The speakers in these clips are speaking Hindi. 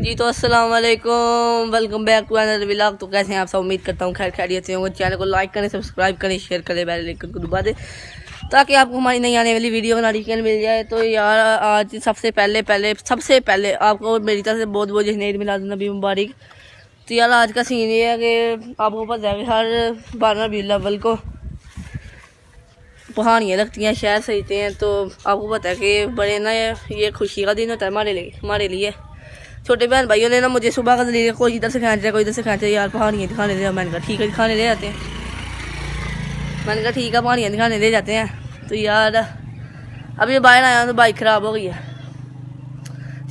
जी तो अस्सलाम वालेकुम, welcome back to another vlog. तो कैसे हैं आप सब? उम्मीद करता हूँ खैर खैरियत से होंगे। चैनल को लाइक करें, सब्सक्राइब करें, शेयर करें, बेल आइकन को दबा दें ताकि आपको हमारी नई आने वाली वीडियो का नोटिफिकेशन मिल जाए। तो यार आज सबसे पहले आपको मेरी तरफ से बहुत बहुत जश्न मिलाद नबी मुबारक। तो यार आज का सीन ये है कि आपको पता है कि हर 12 रबीउल अव्वल को पहाड़ियाँ लगती हैं, शहर सजते हैं। तो आपको पता है कि बड़े ना ये खुशी का दिन होता है हमारे लिए। छोटे बहन भाइयों ने ना मुझे सुबह का दलील कोई इधर से खींच रहा है, कोई इधर से खींच रहा है, यार पहाड़ियाँ दिखाने ले। मैंने कहा ठीक है, दिखाने ले जाते हैं। मैंने कहा ठीक है, पहाड़ियाँ दिखाने ले जाते हैं। तो यार अभी बाहर आया तो बाइक ख़राब हो गई है।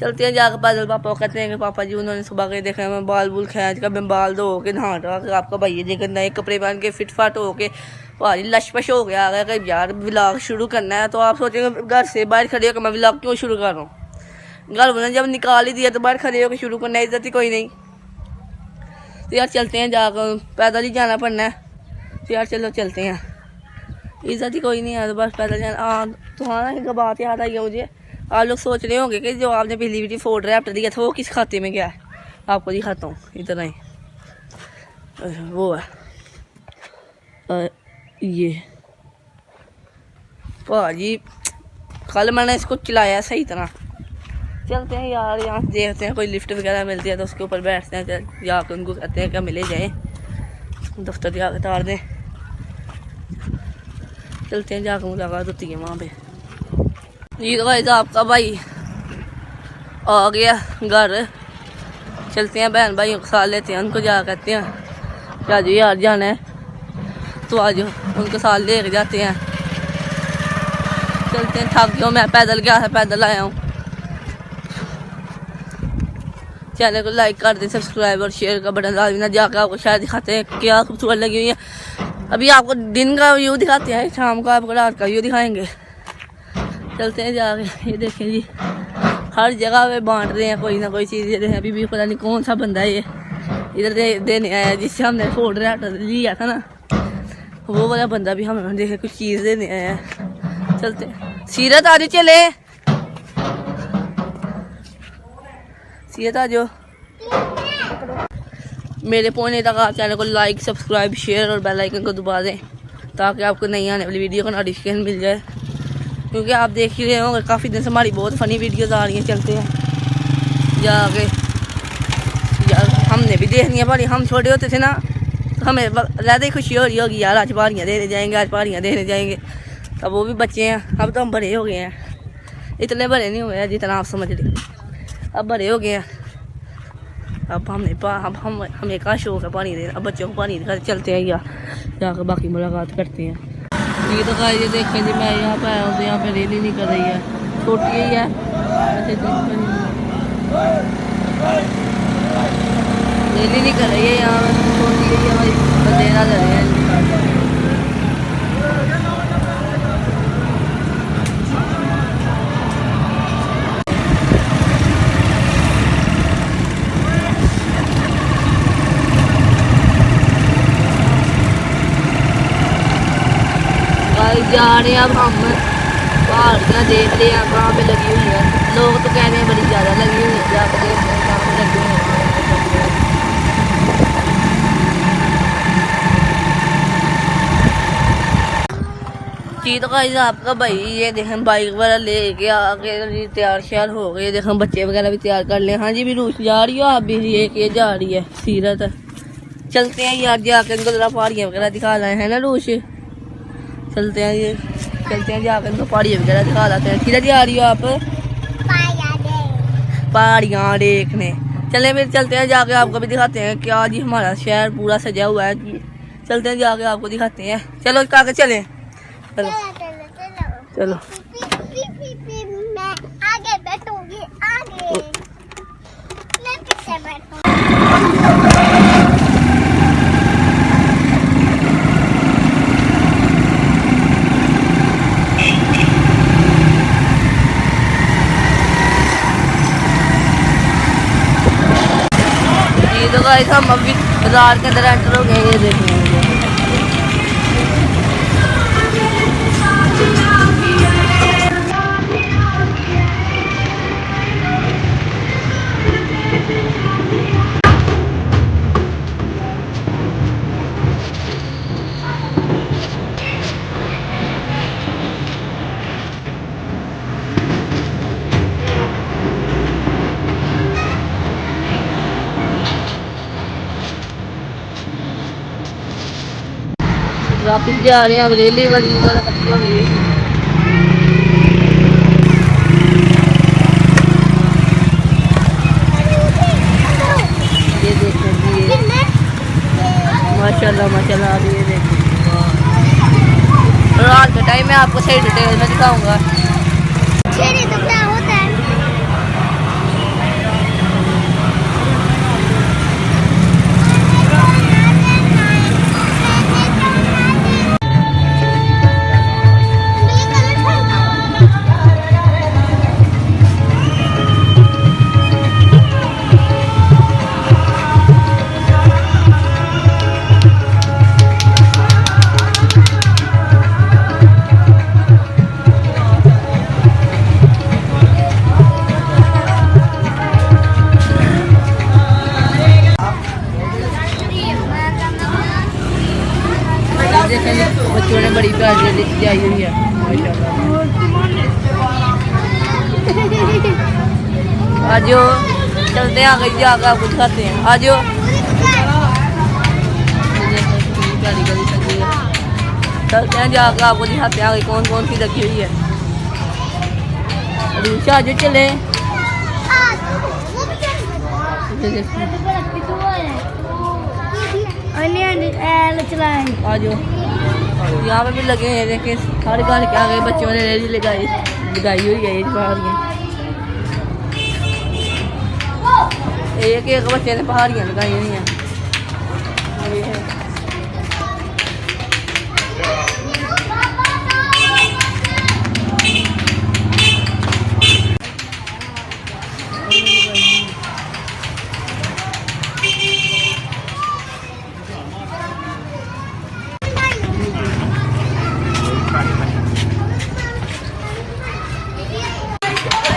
चलते हैं जाकर पैदल। पापा को कहते हैं कि पापा जी उन्होंने सुबह के देखा मैं बाल बूल खींच कर, मैं बाल धो के नहा के आपका भैया जी नए कपड़े पहन के फिट फाट हो के भारी लशपश हो गया आ गया कि यार व्लॉग शुरू करना है। तो आप सोचेंगे घर से बाहर खड़े होकर मैं व्लॉग क्यों शुरू कर रहा हूँ। घर वालों ने जब निकाल ही दिया तो बाहर खड़े होकर शुरू करना, इज्जत ही कोई नहीं। तो यार चलते हैं, जाकर पैदल ही जाना पड़ना है। तो यार चलो चलते हैं, इज्जत ही कोई नहीं है तो बस पैदल जाना। तो हाँ ना, एक बात याद आई है मुझे। आप लोग सोच रहे होंगे कि जो आपने पिछली वीडियो फोर्ड रैप्टर दिया था वो किस खाते में गया है। आपको दिखाता हूँ, इतना ही वो है। ये भाजी कल मैंने इसको चलाया सही तरह। चलते हैं यार, यहाँ देखते हैं कोई लिफ्ट वगैरह मिलती है तो उसके ऊपर बैठते हैं। जाकर उनको कहते हैं क्या मिले जाए, दफ्तर जाकर तार दें। चलते हैं, जाकर मुलाकात होती है वहाँ पे। ये तो भाई आपका भाई आ गया घर। चलते हैं बहन भाइयों को साथ लेते हैं, उनको जा कहते हैं क्या जी यार जाना है तो आज उनको साथ ले जाते हैं। चलते हैं, थक गया मैं, पैदल गया था, पैदल आया हूँ। चैनल को लाइक कर दें, सब्सक्राइब और शेयर का बटन लाजमी ना। जाकर आपको शायद दिखाते हैं क्या खूबसूरत लगी हुई है। अभी आपको दिन का व्यू दिखाते हैं, शाम को आपको रात का व्यू दिखाएंगे। चलते हैं जाके। ये देखें जी, हर जगह पे बांट रहे हैं कोई ना कोई चीज़ दे रहे हैं। अभी भी पता नहीं कौन सा बंदा है ये इधर देने आया जिससे हमने फोल्ड लिया था ना, वो वाला बंदा भी हमें देखे कुछ चीज़ देने आया है। चलते हैं, सीरत आज चले, सीरत आ जाओ। मेरे पहुंचने तक आप चैनल को लाइक सब्सक्राइब शेयर और बेल आइकन को दबा दें ताकि आपको नई आने वाली वीडियो का नोटिफिकेशन मिल जाए। क्योंकि आप देख ही रहे होंगे काफ़ी दिन से हमारी बहुत फ़नी वीडियोज़ आ रही हैं। चलते हैं जाके, यार हमने भी देखनी है पहाड़ी। हम छोटे होते थे ना तो हमें ज़्यादा ही खुशी हो रही होगी यार, आज पहाड़ियाँ देने जाएंगे, आज पहाड़ियाँ देने जाएंगे। तब वो भी बच्चे हैं, अब तो हम बड़े हो गए हैं। इतने बड़े नहीं हुए हैं जितना आप समझ रहे, अब बड़े हो गए हैं। अब हमें का शौक है पानी देना, अब बच्चों को पानी दिखाते। चलते हैं यार जाकर बाकी मुलाकात करते हैं। ये तो ये देखें जी, मैं यहाँ पे आया हूँ तो यहाँ पे रेली नहीं कर रही है, छोटी ही है रेली नहीं कर रही है यहाँ पे, छोटी ही है भाई, बंदेरा लग रहे हैं। जा रहे हैं अब हम पहाड़ियाँ देख रहे हैं कहाँ पे लगी हुई है। लोग तो कह रहे हैं बड़ी ज़्यादा लगी हुई है, जाकर देखते हैं कहाँ पे लगी हुई है। जी तो गाइस आपका भाई ये देखें बाइक वगैरह लेके आके तैयार श्यार हो गए। देखें बच्चे वगैरह भी तैयार कर ले। हाँ जी भी रूस जा रही हो आप भी, ये जा रही है सीरत। चलते हैं यार जाके इनको जरा पहाड़ियाँ वगैरह दिखा लाए हैं ना रूस। चलते हैं ये, चलते हैं जाकर इनको पहाड़ियाँ वगैरह दिखा लाते हैं। किधर जा रही हो आप? पहाड़ियाँ देखने। चले फिर चलते हैं जाके आपको भी दिखाते हैं क्या जी हमारा शहर पूरा सजा हुआ है। चलते हैं जाके आपको दिखाते हैं। चलो काके चले, चलो चलो। मैं आगे बैठूंगी, आगे मैं पीछे बैठूंगी। तो गाइस हम अभी बाजार के अंदर एंटर हो गए। ये देखिए वापिस जा रहे हैं, अब रेली वाली ये देखो ये माशाल्लाह माशाल्लाह। अब ये देखो रात के टाइम में आपको सही डिटेल में दिखाऊंगा। शेरी तो क्या होता है? बच्चों ने बड़ी प्यारी डिश आई हुई है आज चलते हैं आगे जाकर आपको दिखाते हैं। आज प्यारी गली सजी है, चलते हैं जाकर आपको दिखाते हैं आगे कौन कौन सी लगी हुई है। रूशा आज चले आज यहाँ पे भी लगे हैं। देखे सारे घर के आगे बच्चों ने रेडी लगाई हुई है। एक एक बच्चे ने पहाड़ियाँ लगाई हुई हैं।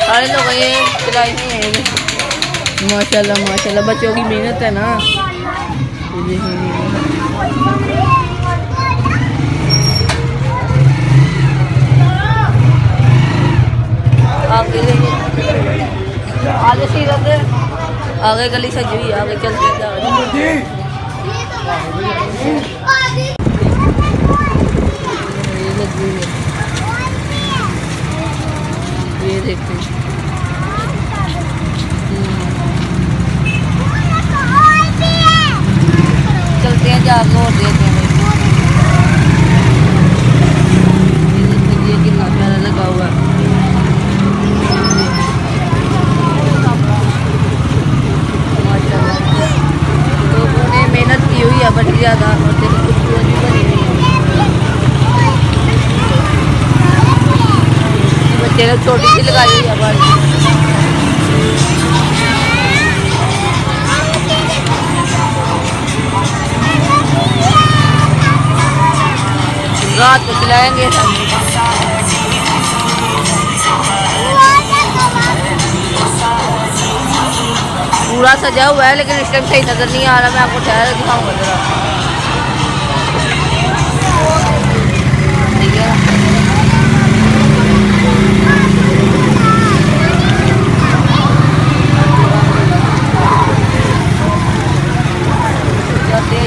सारे लोग ये चलाई नहीं है। माशाल्लाह माशाल्लाह बच्चों की मेहनत है ना। आगे सीरत आगे गली सजी हुई, आगे चलते ये देखते हैं। चलते हैं जाकर और देते हैं। ये कितना प्यारा लगा हुआ है। माशाल्लाह लोगों ने मेहनत की हुई है बड़ी ज़्यादा और देखो कुछ बनी हुई है। बच्चे ने छोटी सी लगाई हुई है बाल। रात को खिलाएंगे। पूरा सजा हुआ है लेकिन इस टाइम सही नजर नहीं आ रहा। मैं आपको ठहर दिखाऊंगा जरा। ठीक है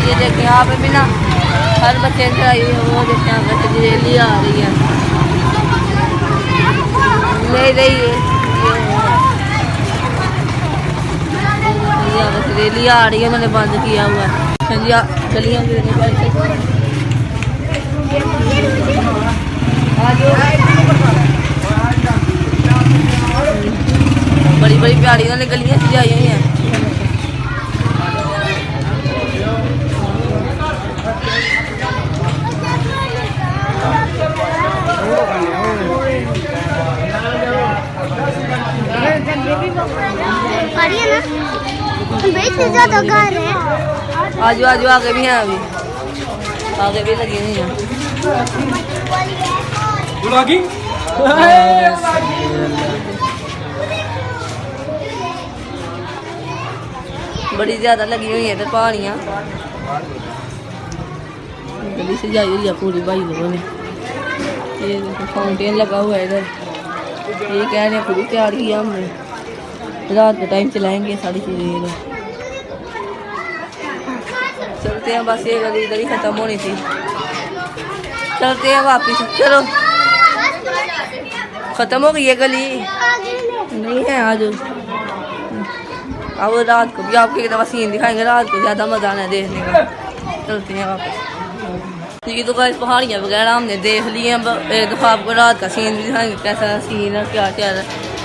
ये देखें यहाँ पे भी ना हर बच्चे से आई है। वो देखें यहाँ पे रेली आ रही है, ले रही है। रेली आ रही है, मैंने बंद किया हुआ है। गलियाँ बड़ी बड़ी प्यारी उन्होंने गलियाँ सजाई हुई हैं। आज आगे भी हैं, अभी आगे भी लगी हुई हैं। बड़ी ज्यादा लगी हुई है इधर पहाड़ियाँ। गली सजाई हुई है पूरी भाई लोगों ने। ये देखो फाउंटेन लगा हुआ है इधर। ये कह रहे हैं पूरी तैयार किया हमने, रात के टाइम चलाएंगे सारी चीज़ें इधर। चलते हैं बस, ये गली इधर ही ख़त्म होनी थी। चलते हैं वापस। चलो खत्म हो गई है गली, नहीं है आज। अब रात को भी आपको एक दफा सीन दिखाएंगे, रात को ज़्यादा मज़ा आना है देखने का। चलते हैं वापस। ठीक है तो गाइस पहाड़ियाँ वगैरह हमने देख ली हैं। एक दफ़ा आपको रात का सीन भी दिखाएंगे, कैसा सीन है, क्या क्या है,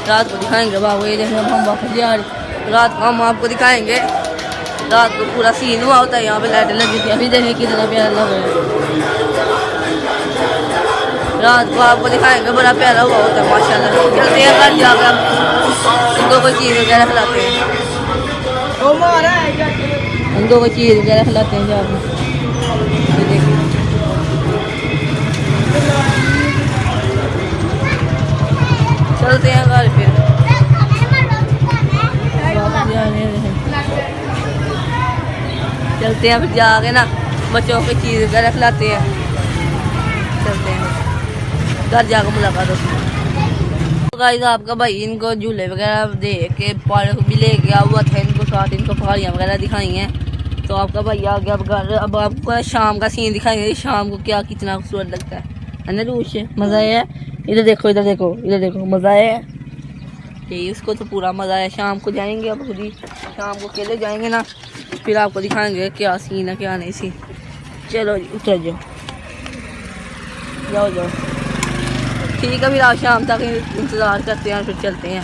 रात को दिखाएंगे। बाबू ये देखिए हम वापस जा रहे, रात को हम आपको दिखाएंगे। रात को पूरा सीन हुआ होता है, यहाँ पे लाइटें लगी थी। अभी देखिए कितना प्यारा लग रहा है। रात को आपको दिखाएंगे, बड़ा प्यारा हुआ होता है माशाल्लाह। चलते हैं घर जाकर हम इनको कोई चीज़ वगैरह खिलाते हैं, इनको कोई चीज़ वगैरह खिलाते हैं जाकर। ये देखिए चलते हैं घर फिर चलते हैं फिर जाके ना बच्चों को चीज़ वगैरह खिलाते हैं। चलते हैं घर जाकर मुलाकात होती है। तो गाइस आपका भाई इनको झूले वगैरह देख के पार्क भी ले गया हुआ था, इनको साथ इनको पहाड़ियाँ वगैरह दिखाई हैं। तो आपका भाई आ गया अब घर। अब आपको शाम का सीन दिखाएंगे, शाम को क्या कितना खूबसूरत लगता है ना रूश, मज़ा है। इधर देखो इधर देखो इधर देखो, मज़ा है यही, उसको तो पूरा मज़ा है। शाम को जाएंगे अब खुद ही, शाम को अकेले जाएंगे ना, फिर आपको दिखाएंगे क्या सीन है क्या नहीं सीन। चलो जी उतर जाओ, जाओ जाओ। ठीक है फिर आप शाम तक इंतज़ार करते हैं, फिर चलते हैं।